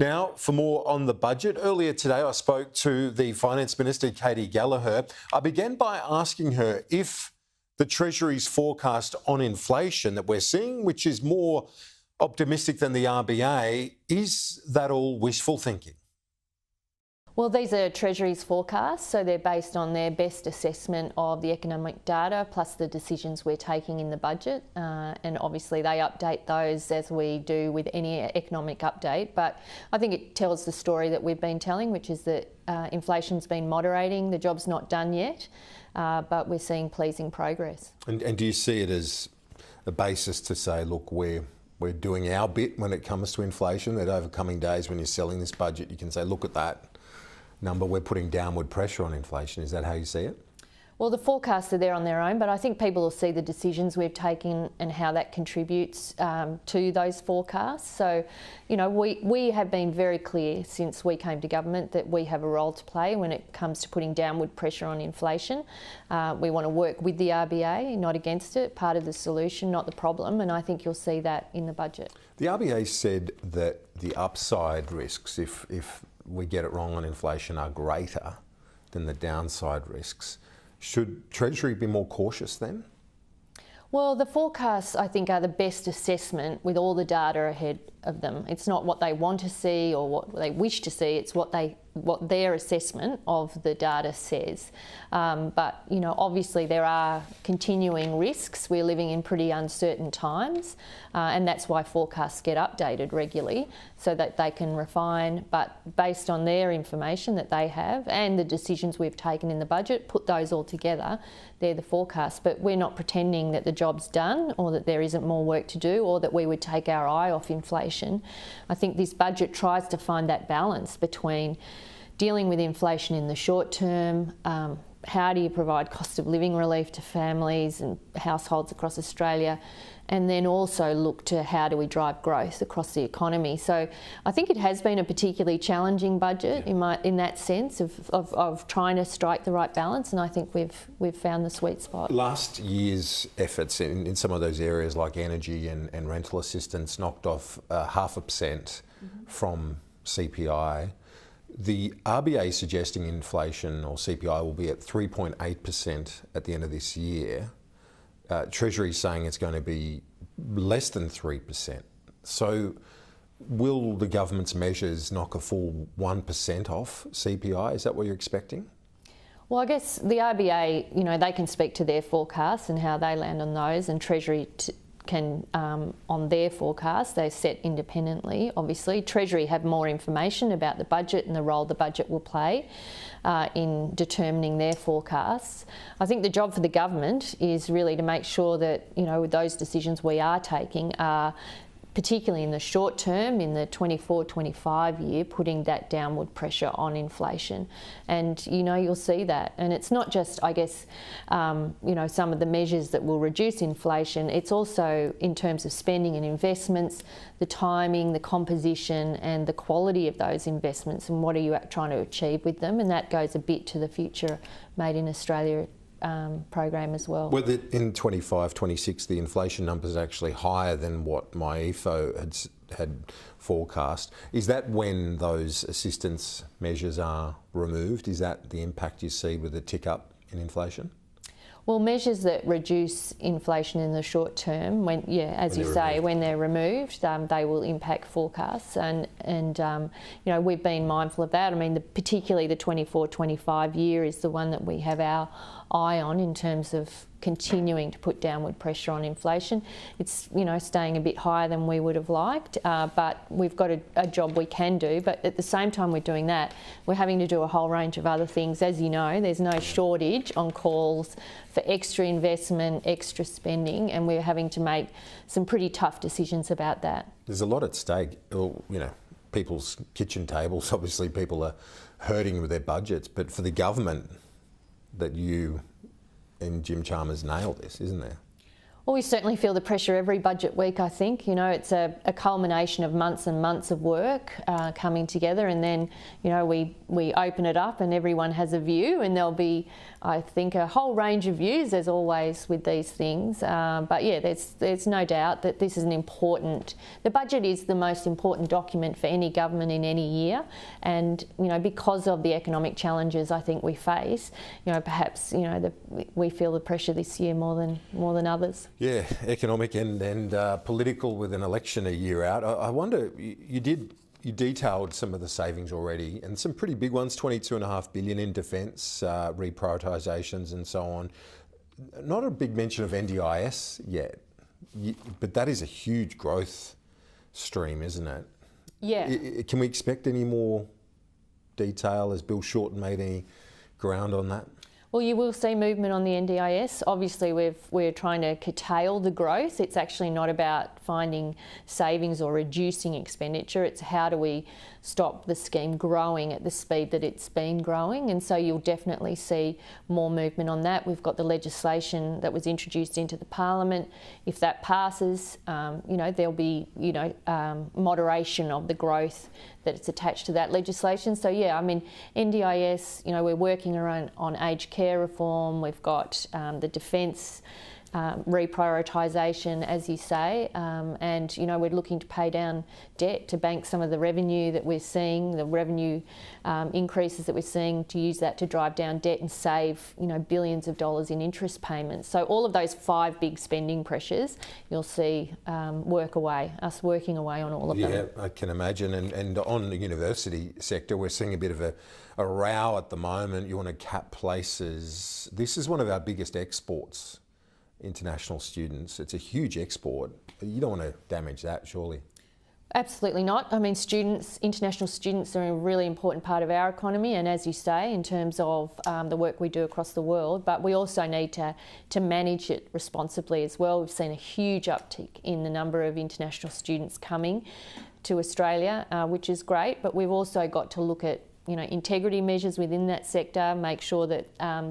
Now, for more on the budget, earlier today I spoke to the Finance Minister, Katy Gallagher. I began by asking her if the Treasury's forecast on inflation that we're seeing, which is more optimistic than the RBA, is that all wishful thinking? Well, these are Treasury's forecasts, so they're based on their best assessment of the economic data plus the decisions we're taking in the budget. And obviously they update those as we do with any economic update. But I think it tells the story that we've been telling, which is that inflation's been moderating, the job's not done yet, but we're seeing pleasing progress. And do you see it as a basis to say, look, we're doing our bit when it comes to inflation, that over coming days when you're selling this budget, you can say, look at that number, we're putting downward pressure on inflation. Is that how you see it? Well, the forecasts are there on their own, but I think people will see the decisions we've taken and how that contributes to those forecasts. So, you know, we have been very clear since we came to government that we have a role to play when it comes to putting downward pressure on inflation. We want to work with the RBA, not against it, part of the solution, not the problem, and I think you'll see that in the budget. The RBA said that the upside risks, if we get it wrong on inflation, are greater than the downside risks. Should Treasury be more cautious then? Well, the forecasts, I think, are the best assessment with all the data ahead of them. It's not what they want to see or what they wish to see, it's what their assessment of the data says. But, you know, obviously there are continuing risks. We're living in pretty uncertain times, and that's why forecasts get updated regularly so that they can refine, but based on their information that they have and the decisions we've taken in the budget, put those all together, they're the forecasts. But we're not pretending that the job's done or that there isn't more work to do or that we would take our eye off inflation. I think this budget tries to find that balance between dealing with inflation in the short term, how do you provide cost of living relief to families and households across Australia, and then also look to how do we drive growth across the economy. So I think it has been a particularly challenging budget in that sense of trying to strike the right balance, and I think we've found the sweet spot. Last year's efforts in some of those areas like energy and rental assistance knocked off 0.5% from CPI. The RBA is suggesting inflation or CPI will be at 3.8% at the end of this year. Treasury is saying it's going to be less than 3%. So will the government's measures knock a full 1% off CPI? Is that what you're expecting? Well, I guess the RBA, you know, they can speak to their forecasts and how they land on those, and Treasury can, on their forecast, they set independently, obviously. Treasury have more information about the budget and the role the budget will play in determining their forecasts. I think the job for the government is really to make sure that, you know, with those decisions we are taking are particularly in the short term, in the 24-25 year, putting that downward pressure on inflation. And, you know, you'll see that. And it's not just, I guess, you know, some of the measures that will reduce inflation, it's also in terms of spending and investments, the timing, the composition and the quality of those investments and what are you trying to achieve with them. And that goes a bit to the future Made in Australia program as well. Whether in 25-26 the inflation number is actually higher than what MyEFO had forecast, is that when those assistance measures are removed? Is that the impact you see with a tick up in inflation? Well, measures that reduce inflation in the short term, when they're removed, they will impact forecasts, and you know, we've been mindful of that. I mean, particularly the 24-25 year is the one that we have our eye on in terms of continuing to put downward pressure on inflation. It's, you know, staying a bit higher than we would have liked, but we've got a job we can do. But at the same time we're doing that, we're having to do a whole range of other things. As you know, there's no shortage on calls for extra investment, extra spending, and we're having to make some pretty tough decisions about that. There's a lot at stake. You know, people's kitchen tables, obviously people are hurting with their budgets, but for the government, that you and Jim Chalmers nailed this, isn't there? Well, we certainly feel the pressure every budget week, I think. You know, it's a culmination of months and months of work coming together, and then, you know, we open it up and everyone has a view, and there'll be, I think, a whole range of views, as always with these things. But yeah, there's no doubt that this is the budget is the most important document for any government in any year, and, you know, because of the economic challenges I think we face, you know, perhaps, you know, we feel the pressure this year more than others. Yeah, economic and political with an election a year out. I wonder, you detailed some of the savings already, and some pretty big ones, $22.5 billion in defence, reprioritisations and so on. Not a big mention of NDIS yet, but that is a huge growth stream, isn't it? Yeah. Can we expect any more detail? Has Bill Shorten made any ground on that? Well, you will see movement on the NDIS. Obviously, we're trying to curtail the growth. It's actually not about finding savings or reducing expenditure. It's how do we stop the scheme growing at the speed that it's been growing. And so you'll definitely see more movement on that. We've got the legislation that was introduced into the Parliament. If that passes, you know, there'll be, you know, moderation of the growth that's attached to that legislation. So yeah, I mean, NDIS, you know, we're working on aged care reform. We've got the defence reprioritisation, as you say, and, you know, we're looking to pay down debt to bank some of the revenue that we're seeing, the revenue increases that we're seeing, to use that to drive down debt and save, you know, billions of dollars in interest payments. So all of those 5 big spending pressures, you'll see us working away on all of them. Yeah, I can imagine. And on the university sector, we're seeing a bit of a row at the moment. You want to cap places. This is one of our biggest exports, international students. It's a huge export. You don't want to damage that, surely. Absolutely not. I mean, international students are a really important part of our economy, and as you say, in terms of the work we do across the world, but we also need to manage it responsibly as well. We've seen a huge uptick in the number of international students coming to Australia, which is great, but we've also got to look at, you know, integrity measures within that sector, make sure that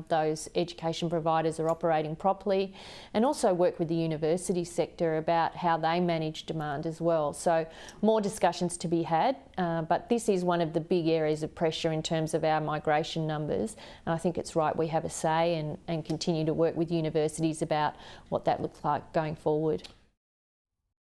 those education providers are operating properly, and also work with the university sector about how they manage demand as well. So more discussions to be had, but this is one of the big areas of pressure in terms of our migration numbers, and I think it's right we have a say and continue to work with universities about what that looks like going forward.